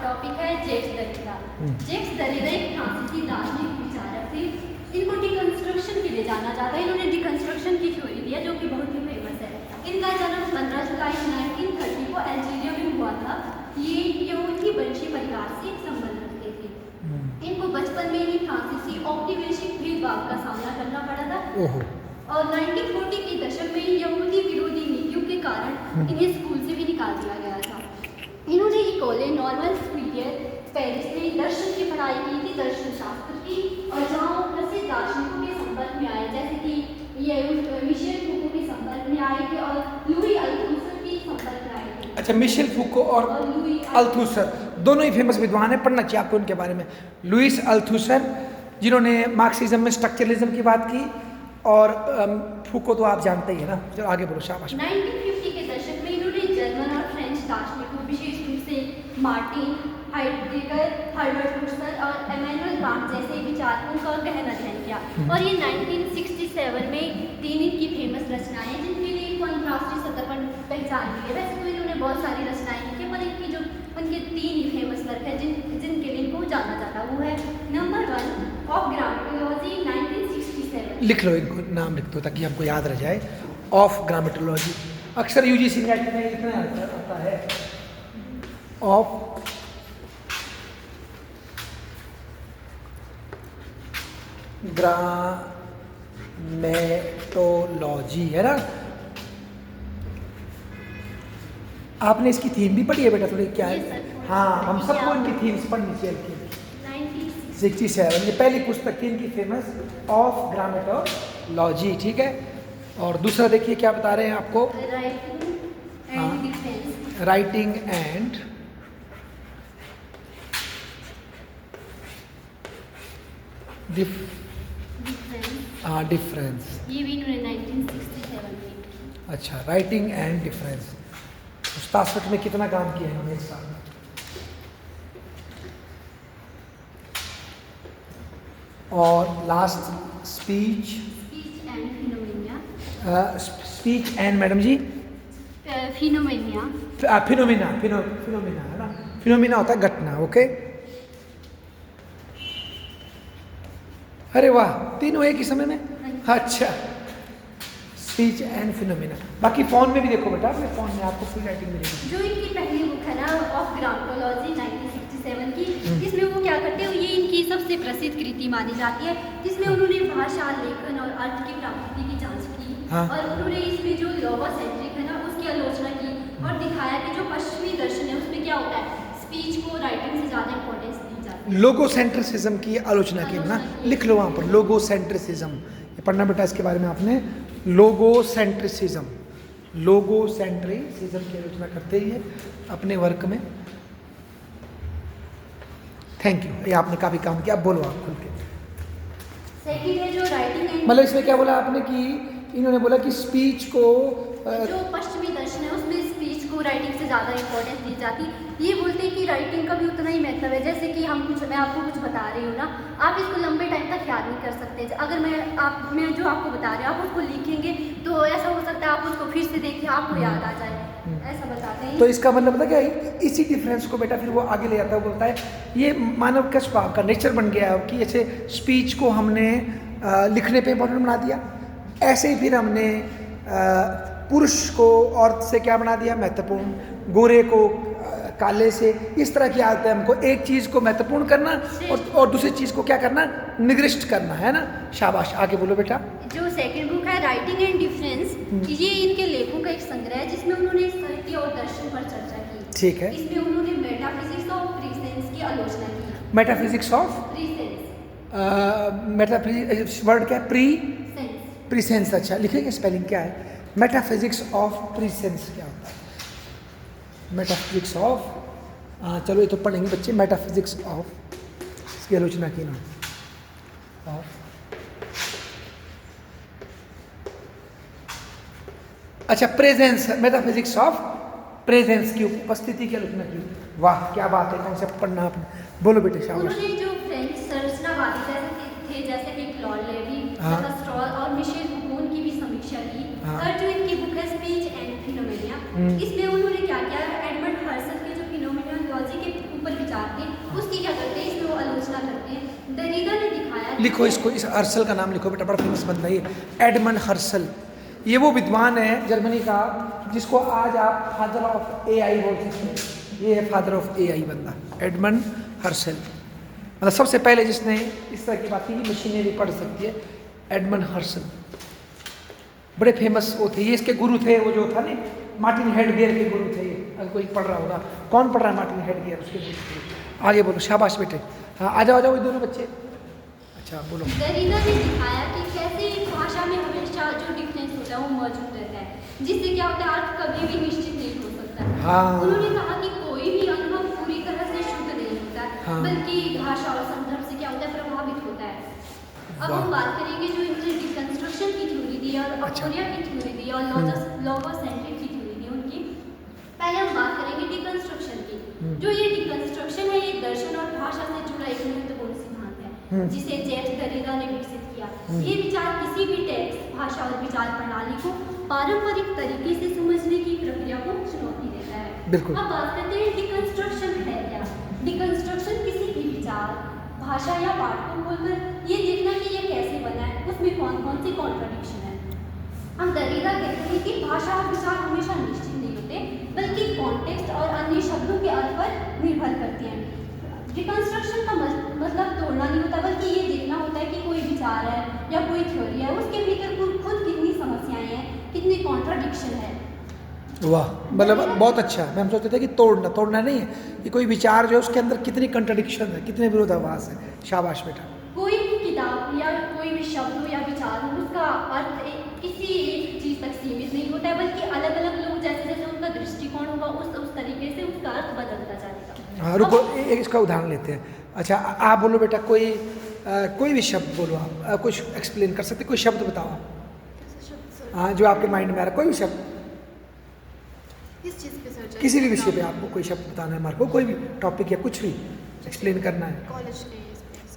Topic है जेक्स दरिदा। जेक्स दरिदा एक फ्रांसीसी दार्शनिक विचारक थे। इनको डिकंस्ट्रक्शन के लिए जाना जाता है। इन्होंने डिकंस्ट्रक्शन की थ्योरी दिया जो कि बहुत ही फेमस है। इनका जन्म 15 जुलाई 1930 को अल्जीरिया में हुआ था। ये यहूदी वंशीय परिवार से संबंध रखते थे। इनको बचपन में ही फ्रांसीसी औपनिवेशिक भेदभाव का सामना करना पड़ा था और 1940 के दशक में यहूदी विरोधी नीतियों के कारण इन्हें स्कूल से भी निकाल दिया गया था। इन्होंने इकोले नॉर्मल सुपीरियर पेरिस में दर्शन की पढ़ाई की थी, दर्शन शास्त्र की, और जहाँ प्रसिद्ध दार्शनिकों के संपर्क में आए जैसे कि ये मिशेल फूको के संपर्क में आए थे और लुई अल्थूसर के संपर्क में आए थे। अच्छा, मिशेल फूको और लुई अल्थूसर दोनों ही फेमस विद्वान हैं, पढ़ना चाहिए आपको उनके बारे में। लुईस अल्थूसर जिन्होंने मार्क्सिज्म में स्ट्रक्चरलिज्म की बात की, और फूको तो आप जानते ही है ना। चलो आगे बोलो, शाबाश। 1950 के दशक में इन्होंने जर्मन और फ्रेंच दार्शनिकों विशेष रूप से मार्टिन हाइडेगर, हर्बर्ट हुसर और इमैनुअल कांट जैसे विचारकों का गहन अध्ययन किया। और ये 1967 में 3 इनकी फेमस रचनाएं जिनके लिए इनको अंतर्राष्ट्रीय सतह पर पहचान मिली है। वैसे तो इन्होंने बहुत सारी रचनाएं लिखी पर इनकी जो उनके 3 ही फेमस वर्क है जिनके लिए इनको जाना जाता वो है नंबर 1 ऑफ ग्रामेटोलॉजी 1967। लिख लो, इनको नाम लिख दो ताकि हमको याद रह जाए। ऑफ ग्रामेटोलॉजी अक्सर यूजीसी नेट में लिखना आता है। ऑफ ग्रामेटोलॉजी है ना। आपने इसकी थीम भी पढ़ी है बेटा थोड़ी, क्या है? हाँ, हम सबको इनकी थीम्स पढ़नी चाहिए। 67 ये पहली पुस्तक थी इनकी फेमस, ऑफ ग्रामेटोलॉजी, ठीक है। और दूसरा देखिए क्या बता रहे हैं आपको, राइटिंग एंड डिफरेंस। ये भी इन्होंने 1967 में। अच्छा, राइटिंग एंड डिफरेंस। 67 में कितना काम किया है इन्होंने एक साल में। और last speech and phenomena. Speech and madam ji phenomena. Phenomena है ना। फिनोमिना होता है घटना। ओके, अरे वाह, तीनों एक ही समय में। अच्छा, स्पीच एंड फिनोमिना। बाकी फोन में भी देखो बेटा, अपने फोन में आपको फुल राइटिंग मिलेगी। जो इनकी पहली बुक है ना ऑफ ग्रामेटोलॉजी 1967 की, इसमें वो क्या करते हैं, ये इनकी सबसे प्रसिद्ध कृति मानी जाती है जिसमें उन्होंने भाषा, लेखन और अर्थ की प्राप्ति की जांच की। हाँ। और उन्होंने इसमें जो लोगोसेंट्रिक है ना उसकी आलोचना की और दिखाया कि जो पश्चिमी दर्शन है उसमें क्या होता है, स्पीच को राइटिंग से ज़्यादा इंपॉर्टेंस दी जाती है। लोगोसेंट्रिसिज्म की आलोचना की ना, लिख लो वहाँ पर लोगोसेंट्रिसिज्म। ये पढ़ना बेटा इसके बारे में आपने। लोगोसेंट्रिसिज्म की आलोचना करते ही है अपने वर्क में। थैंक यू, ये आपने काफी काम किया। अब बोलो आप खुल के। सेकंड है जो राइटिंग एंड, मतलब इसमें क्या बोला आपने कि इन्होंने बोला कि स्पीच को जो पश्चिमी दर्शन है उसमें स्पीच को राइटिंग से ज़्यादा इंपॉर्टेंस दी जाती। ये बोलते हैं कि राइटिंग का भी उतना ही महत्व है। जैसे कि मैं आपको कुछ बता रही हूँ ना, आप इसको लंबे टाइम तक याद नहीं कर सकते। अगर मैं जो आपको बता रही हूँ आप उसको लिखेंगे तो ऐसा हो सकता है आप उसको फिर से देखिए आपको याद आ जाए, ऐसा बताते हैं। तो इसका मतलब पता क्या है, इसी डिफरेंस को बेटा फिर वो आगे ले जाता है, बोलता है ये मानव का स्वभाव का नेचर बन गया है कि ऐसे स्पीच को हमने लिखने पे इम्पोर्टेंट बना दिया, ऐसे ही फिर हमने पुरुष को औरत से क्या बना दिया, महत्वपूर्ण, गोरे को काले से। इस तरह की आदत है हमको एक चीज़ को महत्वपूर्ण करना और दूसरी चीज़ को क्या करना, निकृष्ट करना, है ना। शाबाश, आगे बोलो बेटा। जो सेकंड बुक है राइटिंग एंड डिफरेंस, ये इनके लेखों का एक संग्रह है जिसमें उन्होंने साहित्य और दर्शन पर चर्चा की। ठीक है। इसमें उन्होंने मेटाफिजिक्स ऑफ प्रीसेंस की आलोचना की। मेटाफिजिक्स ऑफ प्रीसेंस, मेटाफिजिक्स वर्ड क्या है, प्रीसेंस। अच्छा, लिखेंगे स्पेलिंग क्या है, मेटाफिजिक्स ऑफ प्रीसेंस क्या होता है। मेटाफिजिक्स ऑफ, चलो ये तो पढ़ेंगे बच्चे। मेटाफिजिक्स ऑफ, इसकी आलोचना की ना, ऑफ। अच्छा, प्रेजेंस, मेटाफिजिक्स ऑफ प्रेजेंस की उपस्थिति की आलोचना की। वाह क्या बात है, कौन पढ़ना आपने, बोलो बेटे। शाबाश। उन्होंने जो फ्रेंच संरचनावादी जैसे कि क्लॉड लेवी, स्ट्रॉल और मिशेल फूको की भी समीक्षा की। और जो इनकी बुक है स्पीच एंड फिनोमेनिया, इसमें उन्होंने क्या किया, एडमंड हर्सल के जो फिनोमेनोलॉजी के ऊपर विचार लिखो इसको, इस हर्सल का नाम लिखो बेटा, बड़ा फेमस बंदा है ये, एडमंड हर्सल। ये वो विद्वान है जर्मनी का जिसको आज आप फादर ऑफ एआई बोल सकते हैं। ये है फादर ऑफ एआई बंदा, एडमंड हर्सल। मतलब सबसे पहले जिसने इस तरह की बात की मशीनें भी पढ़ सकती है, एडमंड हर्सल। बड़े फेमस वो थे, ये इसके गुरु थे, वो जो था ना मार्टिन हेडगियर के गुरु थे। अगर कोई पढ़ रहा होगा, कौन पढ़ रहा है मार्टिन हेडगियर, उसके गुरु थे। आगे बोलो, शाबाश बेटे। हाँ आ जाओ ये दोनों बच्चे। अच्छा बोलो। दरीदा ने दिखाया कि कैसे एक भाषा में हमेशा जो डिफरेंस होता है वो मौजूद रहता है, जिससे क्या होता है अर्थ कभी भी निश्चित नहीं हो सकता है। हाँ। उन्होंने कहा कि कोई भी अनुभव पूरी तरह से शुद्ध नहीं होता है, हाँ। बल्कि भाषा और संदर्भ से क्या होता है प्रभावित होता है। अब वाह। हम बात करेंगे जो इन्होंने डिकंस्ट्रक्शन की थ्योरी दी है और अच्छा। अपोरिया की थ्योरी दी है और लोगोसेंट्रिक की थ्योरी दी उनकी। पहले हम बात करेंगे डिकंस्ट्रक्शन की। जो ये डिकंस्ट्रक्शन है ये दर्शन और भाषा से जुड़ा एक महत्वपूर्ण सिद्धांत है जिसे जेक्स दरिदा ने विकसित किया। ये विचार किसी भी टेक्स्ट, भाषा और विचार प्रणाली को पारंपरिक तरीके से समझने की प्रक्रिया को चुनौती देता है। बिल्कुल। अब बात करते हैं डिकंस्ट्रक्शन है क्या। डिकंस्ट्रक्शन किसी भी विचार, भाषा या पाठ को खोलकर ये देखना कि ये कैसे बना है, उसमें कौन कौन सी कॉन्ट्रडिक्शन है। हम दरिदा कहते हैं कि भाषा और विचार हमेशा निश्चित नहीं होते, बल्कि कॉन्टेक्स्ट और अन्य शब्दों के अर्थ पर निर्भर करते हैं। रिकंस्ट्रक्शन का मतलब तोड़ना नहीं होता, बल्कि ये देखना होता है कि कोई विचार है या कोई थ्योरी है, उसके भीतर खुद कितनी समस्याएं हैं, कितनी कॉन्ट्रडिक्शन है। वाह, मतलब बहुत अच्छा। मैं हम सोचते थे कि तोड़ना नहीं है, कि कोई विचार जो है उसके अंदर कितनी कंट्रडिक्शन है, कितने विरोधाभास है। शाबाश बेटा। कोई भी किताब या कोई भी शब्द हो या विचार हो, उसका अर्थ किसी एक चीज़ तक सीमित नहीं होता है, बल्कि अलग अलग लोग जैसे जैसे उनका दृष्टिकोण होगा उस तरीके से उसका अर्थ बदलता जाएगा। हाँ रुको, एक इसका उदाहरण लेते हैं। अच्छा आप बोलो बेटा, कोई भी शब्द बोलो, आप कुछ एक्सप्लेन कर सकते, कोई शब्द बताओ आप। हाँ जो आपके माइंड में आ रहा है, कोई भी शब्द, किस चीज़ पे सर? किसी भी विषय पे आपको कोई शब्द बताना है हमारे को, कोई भी टॉपिक या कुछ भी एक्सप्लेन करना है। कॉलेज के।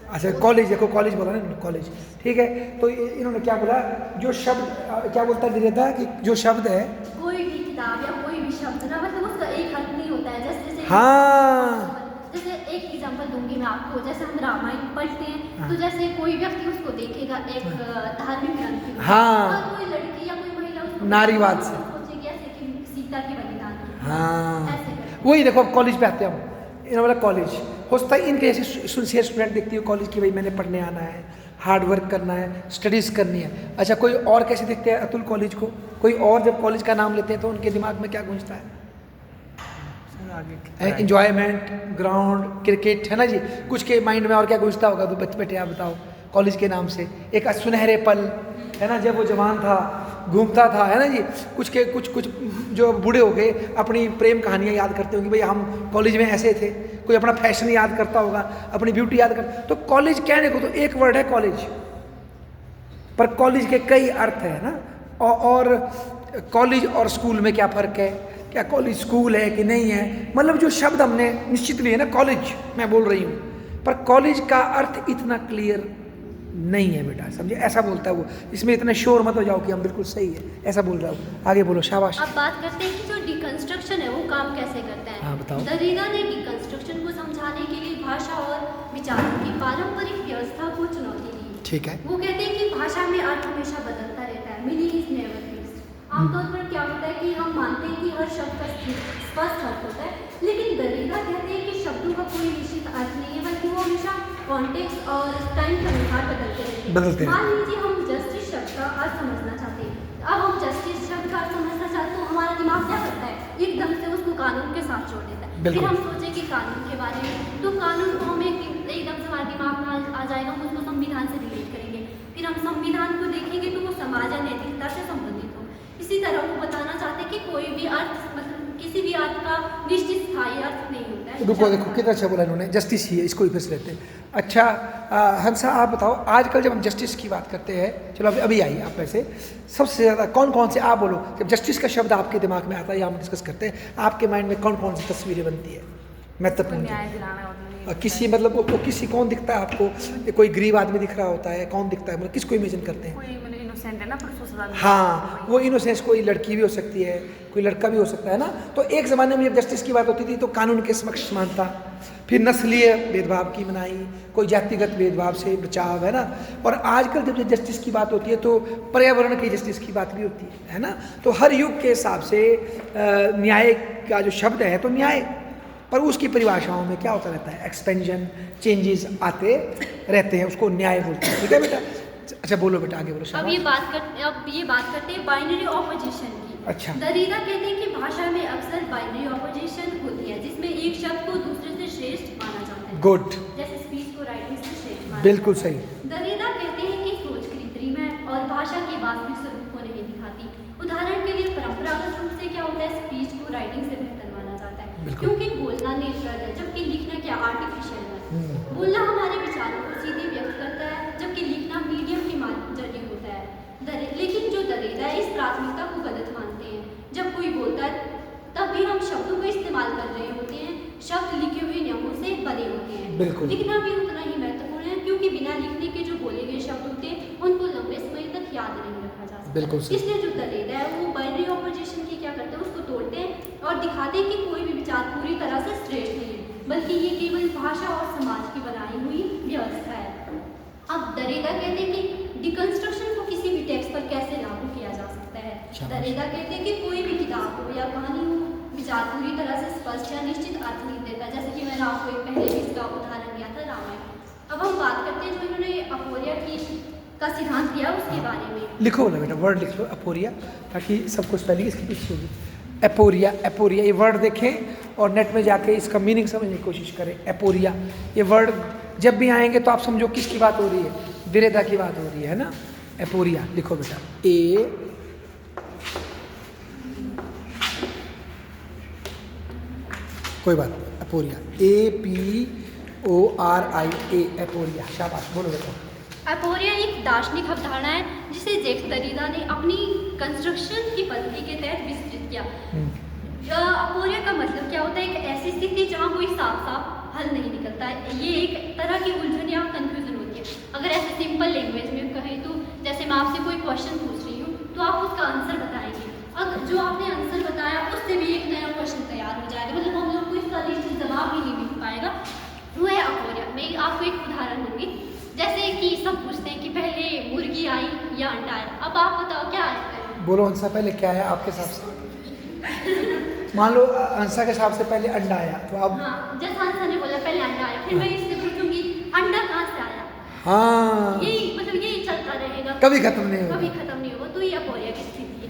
अच्छा कॉलेज, देखो कॉलेज बोला ना, कॉलेज ठीक है। तो इन्होंने क्या बोला, जो शब्द क्या बोलता है था कि जो शब्द है कोई भी किताब या कोई भी शब्द ना, मतलब उसका एक अर्थ नहीं होता है। जैसे हाँ। जैसे एक एग्जांपल दूंगी मैं आपको, जैसे हम रामायण पढ़ते हैं हाँ। तो जैसे कोई व्यक्ति उसको देखेगा एक धार्मिक ग्रंथ की, हाँ। और कोई लड़की या कोई महिला उसको नारीवाद से सोचेगी ऐसे कि सीता के बलिदान। हाँ ऐसे करके। वही देखो, अब कॉलेज पे आते हैं हम। इन्होंने बोला कॉलेज होता है, इनके जैसे सिंसियर स्टूडेंट देखती हो कॉलेज की, भाई मैंने पढ़ने आना है, हार्ड वर्क करना है, स्टडीज़ करनी है। अच्छा कोई और कैसे देखते हैं अतुल कॉलेज को? कोई और जब कॉलेज का नाम लेते हैं तो उनके दिमाग में क्या गूंजता है? एंजॉयमेंट, ग्राउंड, क्रिकेट, है ना जी। कुछ के माइंड में और क्या गूंजता होगा? तो बेटे आप बताओ। कॉलेज के नाम से एक सुनहरे पल, है ना, जब वो जवान था, घूमता था, है ना जी। कुछ जो बूढ़े हो गए अपनी प्रेम कहानियाँ याद करते होंगे, भाई हम कॉलेज में ऐसे थे। कोई अपना फैशन याद करता होगा, अपनी ब्यूटी याद करता। तो कॉलेज कहने को तो एक वर्ड है कॉलेज, पर कॉलेज के कई अर्थ है ना। और कॉलेज और स्कूल में क्या फ़र्क है? क्या कॉलेज स्कूल है कि नहीं है? मतलब जो शब्द हमने निश्चित लिए ना, कॉलेज मैं बोल रही हूँ, पर कॉलेज का अर्थ इतना क्लियर नहीं है बेटा, समझे? ऐसा बोलता है वो। इसमें इतना शोर मत हो जाओ कि हम बिल्कुल सही है, ऐसा बोल रहा हूँ। आगे बोलो, शाबाश। अब बात करते हैं कि जो डिकंस्ट्रक्शन है वो काम कैसे करता है। हाँ, बताओ। दरिदा ने डिकंस्ट्रक्शन को समझाने के लिए भाषा और विचारों की पारंपरिक व्यवस्था को चुनौती दी। ठीक है। वो कहते हैं कि भाषा में अर्थ हमेशा बदलता रहता है, मीनिंग इज नेवर फिक्स्ड। आमतौर पर क्या होता है कि हम मानते हैं कि हर शब्द का स्पष्ट अर्थ होता है, लेकिन दरिदा कहते हैं कि शब्दों का कोई निश्चित अर्थ नहीं है, बल्कि वो हमेशा कॉन्टेक्स्ट और टाइम के अनुसार बदलते हैं। मान लीजिए हम जस्टिस शब्द का अर्थ समझना चाहते हैं, अब हम जस्टिस शब्द का अर्थ समझना चाहते हैं तो हमारा दिमाग क्या करता है? एकदम से उसको कानून के साथ जोड़ देता है। फिर हम सोचें कि कानून के बारे में, तो कानून को हमें एकदम से हमारे दिमाग में आ जाएगा, हम उसको संविधान से रिलेट करेंगे। फिर हम संविधान को देखेंगे तो वो समाज या नैतिकता से संबंधित हो। इसी तरह वो बताना चाहते हैं कि कोई भी अर्थ, मतलब किसी भी अर्थ का निश्चित स्थायी अर्थ नहीं होता है। रुको, देखो कितना अच्छा बोला इन्होंने, जस्टिस ही है, इसको ही फिर से लेते हैं। अच्छा हंसा आप बताओ, आजकल जब हम जस्टिस की बात करते हैं, चलो अभी आई आप में से सबसे ज़्यादा कौन से, आप बोलो, जब जस्टिस का शब्द आपके दिमाग में आता है या हम डिस्कस करते हैं, आपके माइंड में कौन सी तस्वीरें बनती है? महत्वपूर्ण किसी, मतलब वो किसी, कौन दिखता है आपको? कोई गरीब आदमी दिख रहा होता है, कौन दिखता है, मतलब किसको इमेजिन करते हैं? हाँ, वो इनोसेंस, कोई लड़की भी हो सकती है, कोई लड़का भी हो सकता है ना। तो एक ज़माने में जब जस्टिस की बात होती थी तो कानून के समक्ष समानता, फिर नस्लीय भेदभाव की मनाही, कोई जातिगत भेदभाव से बचाव, है ना। और आजकल जब जस्टिस की बात होती है तो पर्यावरण की जस्टिस की बात भी होती है ना। तो हर युग के हिसाब से न्याय का जो शब्द है तो न्याय, पर उसकी परिभाषाओं में क्या होता रहता है, एक्सपेंशन, चेंजेस आते रहते हैं, उसको न्याय बोलते हैं। ठीक है बेटा, अच्छा बोलो बेटा, आगे बोलो। अब ये बात करते हैं बाइनरी ऑपोजिशन की। अच्छा। दरीदा कहते हैं कि भाषा में अक्सर बाइनरी ऑपोजिशन होती है, जिसमें एक शब्द को दूसरे से श्रेष्ठ माना जाता है। गुड, जैसे स्पीच को राइटिंग से श्रेष्ठ माना बिल्कुल जाता है। सही। दरीदा कहते हैं कि सोच कृत्रिम है और भाषा के वास्तविक स्वरूप को नहीं दिखाती। उदाहरण के लिए परंपरागत रूप से क्या होता है, स्पीच को राइटिंग से बेहतर माना जाता है, क्योंकि बोलना नेचुरल है, जबकि लिखना क्या आर्टिफिशियल है। बोलना हमारे विचारों को सीधे व्यक्त करता है, जबकि लिखना मीडियम के जरिए होता है। लेकिन जो दरीदा है इस प्राथमिकता को गलत मानते हैं। जब कोई बोलता है तब भी हम शब्दों को इस्तेमाल कर रहे होते हैं। शब्द लिखे हुए नियमों से बने होते हैं। बिल्कुल। लिखना भी उतना ही महत्वपूर्ण है, क्योंकि बिना लिखने के जो बोले गए शब्द होते हैं उनको लंबे समय तक याद नहीं रखा जा सकता। बिल्कुल सही। इसलिए जो दरीदा है वो बाइनरी ऑपोजिशन की क्या करते हैं, उसको तोड़ते हैं और दिखाते हैं कि कोई भी विचार पूरी तरह से श्रेष्ठ नहीं है, बल्कि ये केवल भाषा और समाज की बनाई हुई व्यवस्था है। अब दरीदा कहते हैं कि डिकंस्ट्रक्शन को किसी भी टेक्स्ट पर कैसे लागू किया जा सकता है। दरीदा कहते हैं कि कोई भी किताब हो या कहानी हो, विचार पूरी तरह से स्पष्ट या निश्चित अर्थ नहीं देता। जैसे कि मैंने आपको एक पहले भी इसका उदाहरण दिया था, रामायण। अब हम बात करते हैं जो इन्होंने अपोरिया का सिद्धांत दिया उसके बारे में। लिखो ना बेटा, वर्ड लिख लो अपोरिया, ताकि सबको स्पेलिंग इसकी पीछे होगी। एपोरिया, एपोरिया, ये वर्ड देखें और नेट में जाके इसका मीनिंग समझने की कोशिश करें। एपोरिया, ये वर्ड जब भी आएंगे तो आप समझो किसकी बात हो रही है, दरीदा की बात हो रही है ना। एपोरिया लिखो बेटा, ए कोई बात नहीं, एपोरिया, APORIA, एपोरिया, शाबाश, बोलो बेटा। अपोरिया एक दार्शनिक अवधारणा है जिसे जैक्स दरीदा ने अपनी कंस्ट्रक्शन की पद्धति के तहत विस्तृत किया। अपोरिया का मतलब क्या होता है, एक ऐसी स्थिति जहाँ कोई साफ हल नहीं निकलता है। ये एक तरह की उलझन या कंफ्यूजन होती है। अगर ऐसे सिंपल लैंग्वेज में कहें तो जैसे मैं आपसे कोई क्वेश्चन पूछ रही हूँ तो आप उसका आंसर बताएंगे, अगर जो आपने आंसर बताया उससे भी एक नया क्वेश्चन तैयार हो जाएगा, मतलब हम लोग को इसका निश्चित जवाब ही नहीं मिल पाएगा। वो है अपोरिया। मैं आपको एक उदाहरण दूंगी। जैसे कि सब पूछते हैं कि पहले मुर्गी आई या अंडा आया, अब आप बताओ क्या आया? बोलो हंसा, पहले क्या आया आपके हिसाब से? मान लो हंसा के हिसाब से पहले अंडा आया, तो अब हाँ, जैसे हंसा ने बोला पहले अंडा आया, फिर मैं इससे पूछूंगी अंडा कहाँ से आया। हाँ, यही चलता रहेगा, कभी खत्म नहीं होगा। कभी खत्म नहीं होगा। तो ये अपोरिया की स्थिति है।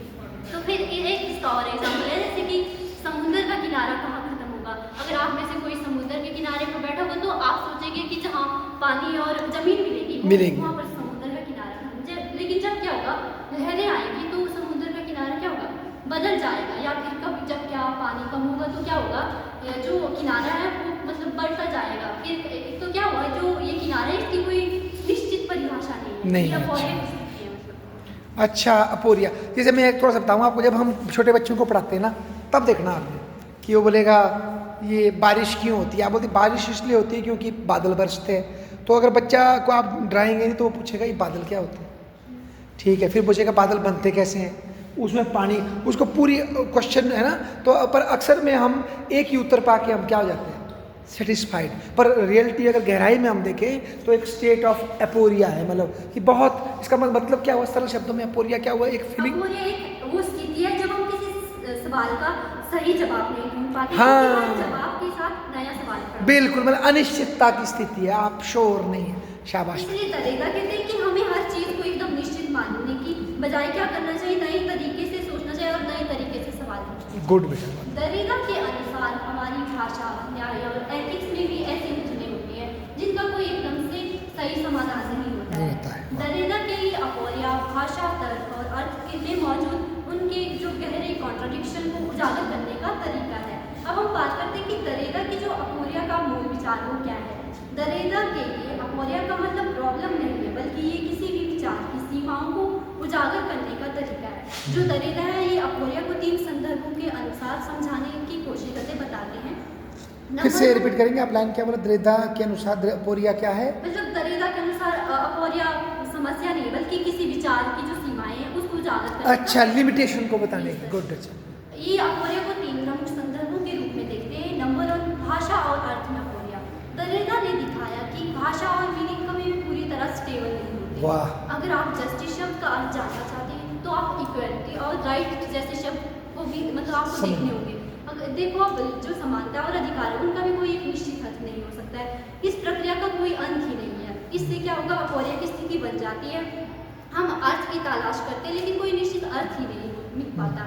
तो फिर एक इसका और एग्जाम्पल है, जैसे कि समुद्र का किनारा कहाँ खत्म होगा। अगर आप में से कोई समुद्र के किनारे पर बैठा होगा तो आप सोचेंगे कि जहाँ पानी और जमीन मिलेगी वहाँ पर समुद्र का किनारा खत्म। लेकिन जब क्या होगा, लहरें आएंगी तो समुद्र का किनारा क्या होगा, बदल जाएगा। या फिर कभी जब क्या पानी कम होगा तो क्या होगा, जो किनारा है वो मतलब बढ़ता जाएगा। फिर तो क्या होगा, जो ये किनारा है इसकी कोई निश्चित परिभाषा नहीं है। अच्छा, अपोरिया, जैसे मैं थोड़ा सा बताऊँ आपको, जब हम छोटे बच्चों को पढ़ाते हैं ना, तब देखना आपने कि वो बोलेगा ये बारिश क्यों होती है। आप बोलते बारिश इसलिए होती है क्योंकि बादल बरसते हैं। तो अगर बच्चा को आप डराएंगे नहीं तो वो पूछेगा ये बादल क्या होते हैं, ठीक है। फिर पूछेगा बादल बनते कैसे हैं, उसमें पानी, उसको पूरी क्वेश्चन है ना। तो पर अक्सर में हम एक ही उत्तर पा के हम क्या हो जाते हैं, सेटिस्फाइड। पर रियलिटी अगर गहराई में हम देखें तो एक स्टेट ऑफ एपोरिया है, मतलब कि बहुत, इसका मतलब क्या हुआ, सरल शब्दों में एपोरिया क्या हुआ, एक फीलिंग। अपोरिया एक वो स्थिति है जब हम किसी सवाल का सही जवाब नहीं ढूंढ पाते। हाँ, जवाब के साथ नया सवाल खड़ा। बिल्कुल, मतलब अनिश्चितता की स्थिति है, आप श्योर नहीं है। शाबाश। इसलिए दरीदा कहते हैं कि हमें हर चीज को एकदम निश्चित मानने की बजाय क्या करना चाहिए, नए तरीके से सोचना चाहिए और नए तरीके से सवाल पूछना चाहिए। गुड बेटा। दरीदा के अनुसार हमारी भाषा, न्याय और एथिक्स में भी ऐसी उलझनें होती हैं जिनका कोई एकदम से सही समाधान नहीं होता है। दरीदा के लिए अपोरिया भाषा, तर्क और अर्थ के में मौजूद उनके जो गहरे कॉन्ट्राडिक्शन को उजागर करने का तरीका है। अब हम बात करते हैं कि दरीदा की जो अपोरिया का मूल विचार वो क्या है। दरीदा के लिए अपोरिया का मतलब प्रॉब्लम नहीं है, बल्कि ये किसी भी विचार की सीमाओं को उजागर करने का तरीका है। जो दरीदा है ये अपोरिया को 3 संदर्भों के अनुसार समझाने की कोशिश करते बताते हैं। फिर से रिपीट करेंगे आप, लाइन क्या बोला, दरीदा के अनुसार अपोरिया क्या है? मतलब दरीदा के अनुसार अपोरिया समस्या नहीं बल्कि किसी विचार की जो सीमाएं हैं उसको उजागर करने। अच्छा, लिमिटेशन को बताने की। गुड। अच्छा, ये अपोरिया को 3 प्रमुख संदर्भों के रूप में देखते हैं। नंबर 1 भाषा और अर्थ में अपोरिया। वाह। अगर आप जस्टिस शब्द का अर्थ जानना चाहते हैं तो आप इक्वलिटी और राइट जैसे शब्द को भी मतलब आपको समझ। देखने होंगे। अगर देखो अब जो समानता और अधिकार है उनका भी कोई एक निश्चित अर्थ नहीं हो सकता है। इस प्रक्रिया का कोई अंत ही नहीं है। इससे क्या होगा, अपोरिया की स्थिति बन जाती है। हम अर्थ की तलाश करते हैं लेकिन कोई निश्चित अर्थ ही नहीं मिल पाता।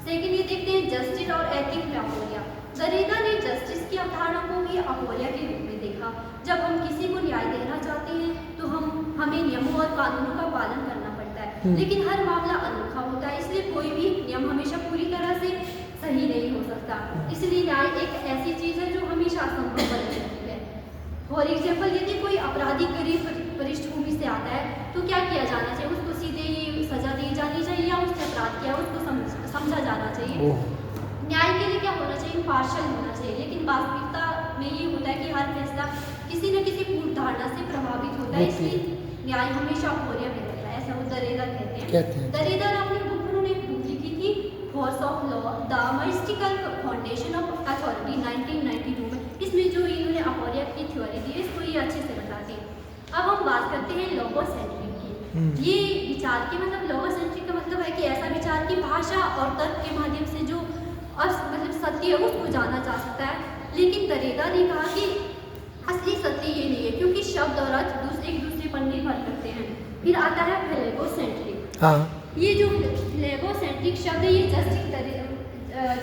सेकेंड ये देखते हैं जस्टिस और एथिक अपोरिया। दरिदा ने जस्टिस की अवधारणा को भी अपोरिया के रूप में देखा। जब हम किसी को न्याय देना चाहते हैं तो हमें नियमों और कानूनों का पालन करना पड़ता है, लेकिन हर मामला अनोखा होता है, इसलिए कोई भी नियम हमेशा पूरी तरह से सही नहीं हो सकता। इसलिए न्याय एक ऐसी चीज है जो हमेशा असंभव बन जाती है। फॉर एग्जाम्पल यदि कोई अपराधी गरीब पृष्ठभूमि से आता है तो क्या किया जाना चाहिए, उसको सीधे ही सजा दी जानी चाहिए या उसने अपराध किया उसको समझा जाना चाहिए। न्याय के लिए क्या होना चाहिए, पार्शल होना चाहिए। लेकिन वास्तविकता में ये होता है कि हर फैसला किसी न किसी पूर्व धारणा से प्रभावित होता है, इसलिए न्याय हमेशा अपोरिया में रहता है, ऐसा वो दरिदा कहते हैं। दरिदा ने अपनी बुक में एक बुक लिखी थी, force of law the magical foundation of authority 1992 में। इसमें जो इन्होंने अपोरिया की थ्योरी दी है इसको ये अच्छे से बताते हैं। अब हम बात करते हैं लोगोसेंट्रिक की। ये विचार के मतलब लोगोसेंट्रिक का मतलब है कि ऐसा विचार की भाषा और तर्क के माध्यम से जो मतलब सत्य है उसको जाना जा सकता है। लेकिन दरिदा ने कहा कि असली सत्य ये नहीं है, क्योंकि शब्द और अर्थ एक दूसरे पर निर्भर करते हैं। फिर आता है फेलेगोसेंट्रिक। ये जो फेलेगोसेंट्रिक शब्द है ये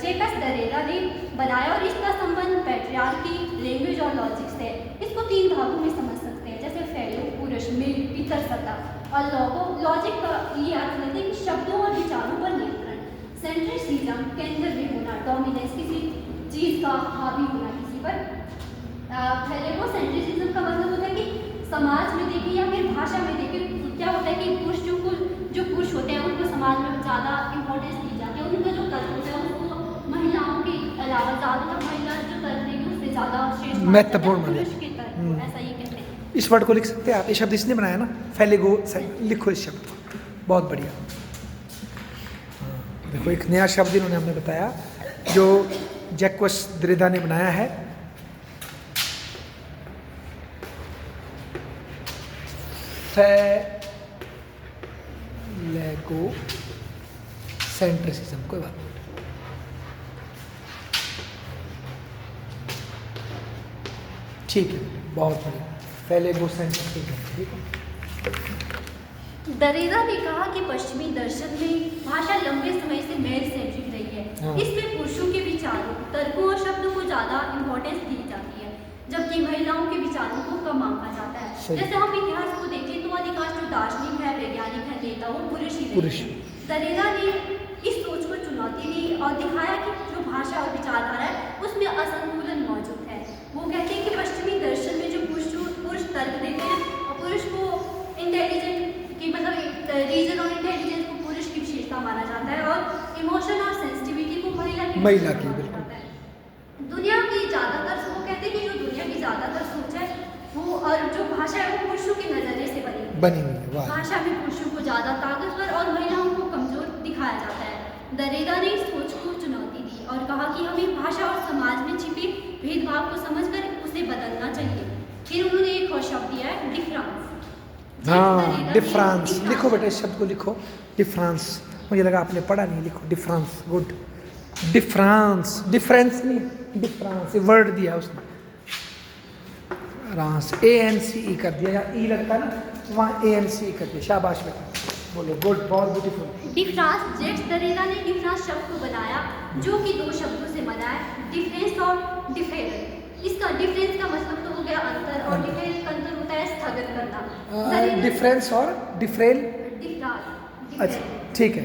जैकस दरिदा ने बनाया और इसका संबंध पैट्रियार्की, लैंग्वेज और लॉजिक से। इसको तीन भागों में समझ सकते हैं, जैसे फेलो पुरुष, मिल पितर सत्ता और लोगो। लॉजिक का ये अर्थ लेते हैं कि शब्दों और विचारों पर नियंत्रण, सेंट्रिसिज्म केंद्र में होना, डोमिनेंस किसी चीज का हावी होना किसी पर। फेलेगोसेंट्रिसिज्म का मतलब होता है कि समाज में देखें या फिर भाषा में देखें क्या होता है कि जो पुरुष होते हैं उनको समाज में ज़्यादा इंपॉर्टेंस दी जाती है, उनका जो तर्क होता है उसको महिलाओं के अलावा ज़्यादातर महिला जो तर्क देगी उससे ज़्यादा श्रेष्ठ महत्वपूर्ण पुरुष के तर्क को, ऐसा ही कहते हैं। इस वर्ड को लिख सकते हैं आप, ये शब्द इसने बनाया ना, फेलेगो। लिखो इस शब्द को, बहुत बढ़िया। देखो एक नया शब्द इन्होंने हमें बताया जो जैकस दरिदा ने बनाया है, फेलेगोसेंट्रिसिज्म। कोई बात नहीं, ठीक है, बहुत बढ़िया। फेलेगोसेंट्रिसिज्म, ठीक है। दरिदा ने कहा कि पश्चिमी दर्शन में भाषा लंबे समय से मेल सेंट्रिक रही है। इसमें पुरुषों के विचारों, तर्कों और शब्दों को ज्यादा इंपॉर्टेंस दी जाती है, जबकि महिलाओं के विचारों को कम आंका जाता है। जैसे हम इतिहास को देखें तो अधिकांश जो दार्शनिक है, वैज्ञानिक है, नेता वो पुरुष ही रहे हैं। दरिदा ने इस सोच को चुनौती दी और दिखाया कि जो भाषा और विचारधारा है उसमें असंतुलन मौजूद है। वो कहते हैं कि पश्चिमी दर्शन में जो पुरुष तर्क देते हैं और पुरुष को इंटेलिजेंट की मतलब रीजन और इंटेलिजेंस को पुरुष की विशेषता माना जाता है और इमोशन और सेंसिटिविटी को महिला की बिल्कुल जाता है। दुनिया की ज़्यादातर वो कहते हैं कि जो दुनिया की ज़्यादातर सोच है वो और जो भाषा है वो पुरुषों के नजरिए से बनी हुई है। भाषा में पुरुषों को ज़्यादा ताकतवर और महिलाओं को कमजोर दिखाया जाता है। दरिदा ने इस सोच को चुनौती दी और कहा कि हमें भाषा और समाज में छिपे भेदभाव को समझकर उसे बदलना चाहिए। फिर उन्होंने एक और शब्द दिया है, डिफरेंस। डिफरेंस लिखो बेटा, इस शब्द को लिखो, डिफरेंस। मुझे लगा आपने पढ़ा नहीं, लिखो डिफरेंस। गुड, डिफरेंस, डिफरेंस नहीं, डिफरेंस ये वर्ड दिया उसने, रांस ANCE कर दिया, या ई लगता ना वहाँ ANCE कर दिया। शाबाश बेटा, बोलो, गुड, बहुत ब्यूटीफुल। डिफरेंस, जैक्स दरिदा ने डिफरेंस शब्द को बनाया जो कि दो शब्दों से बना है, डिफरेंस और डिफरेंस। इसका डिफरेंस का मतलब तो हो गया अंतर और डिफरेंस का अंतर होता है स्थगित करना। डिफरेंस और डिफरेल, अच्छा ठीक है।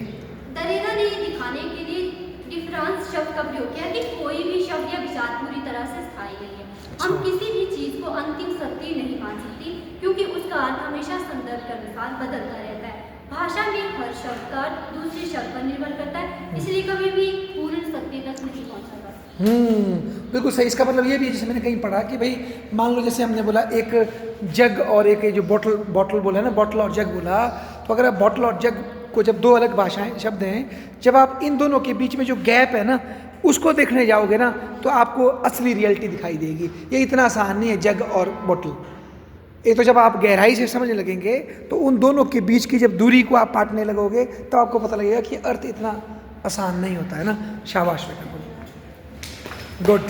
दरिदा ने ये दिखाने के लिए डिफरेंस शब्द का प्रयोग किया कि कोई भी शब्द या विचार पूरी तरह से स्थायी नहीं है। हम किसी भी चीज को अंतिम सत्य नहीं मान सकती क्योंकि उसका अर्थ हमेशा संदर्भ के अनुसार बदलता रहता है। भाषा में हर शब्द का अर्थ दूसरे शब्द पर निर्भर करता है, इसलिए कभी भी पूर्ण सत्य तक नहीं पहुंच सकता। बिल्कुल सही। इसका मतलब ये भी है, जैसे मैंने कहीं पढ़ा कि भाई मान लो जैसे हमने बोला एक जग और एक जो बॉटल बोला ना, बॉटल और जग बोला, तो अगर आप बॉटल और जग को जब दो अलग भाषाएं शब्द हैं, जब आप इन दोनों के बीच में जो गैप है ना उसको देखने जाओगे ना तो आपको असली रियलिटी दिखाई देगी। ये इतना आसान नहीं है जग और बॉटल, ये तो जब आप गहराई से समझने लगेंगे तो उन दोनों के बीच की जब दूरी को आप पाटने लगोगे तो आपको पता लगेगा कि अर्थ इतना आसान नहीं होता है ना। शाबाश बेटा, गुड।